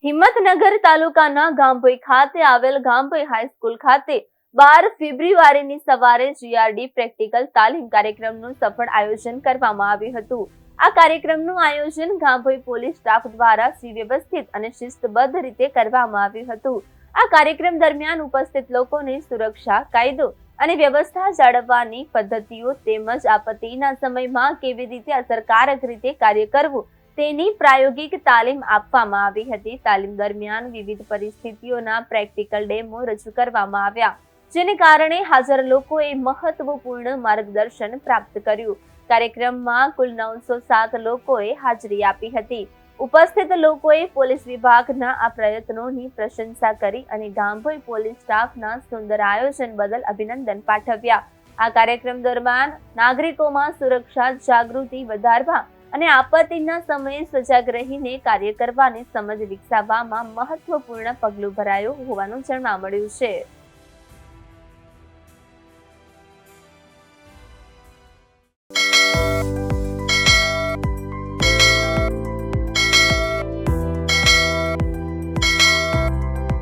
હિંમતનગર તાલુકાના ગામભોઈ ખાતે આવેલ ગામભોઈ હાઈસ્કૂલ ખાતે 12 ફેબ્રુઆરીની સવારે જીઆરડી પ્રેક્ટિકલ તાલીમ કાર્યક્રમનું સફળ આયોજન કરવામાં આવ્યું હતું. આ કાર્યક્રમનું આયોજન ગામભોઈ પોલીસ સ્ટાફ દ્વારા સુવ્યવસ્થિત અને શિસ્તબદ્ધ રીતે કરવામાં આવ્યું હતું. આ કાર્યક્રમ દરમિયાન ઉપસ્થિત લોકોને સુરક્ષા, કાયદો અને વ્યવસ્થા જાળવવાની પદ્ધતિઓ તેમજ આપત્તિના સમયમાં કેવી રીતે અસરકારક રીતે કાર્ય કરવું તેની પ્રાયોગિક તાલીમ આપવામાં આવી હતી. તાલીમ દરમિયાન વિવિધ પરિસ્થિતિઓના પ્રેક્ટિકલ ડેમો રજૂ કરવામાં આવ્યા, જેને કારણે હાજર લોકોએ મહત્વપૂર્ણ માર્ગદર્શન પ્રાપ્ત કર્યું. કાર્યક્રમમાં કુલ 907 લોકોએ હાજરી આપી હતી. ઉપસ્થિત લોકોએ પોલીસ વિભાગના આ પ્રયત્નોની પ્રશંસા કરી અને ગામભોઈ પોલીસ સ્ટાફના સુંદર આયોજન બદલ અભિનંદન પાઠવ્યા. આ કાર્યક્રમ દરમિયાન નાગરિકોમાં સુરક્ષા જાગૃતિ વધારવા અને આપત્તિના સમયે સજાગ રહીને કાર્ય કરવાની સમજ વિકસાવવામાં મહત્વપૂર્ણ પગલું ભરાયું હોવાનું જાણવા મળ્યું છે.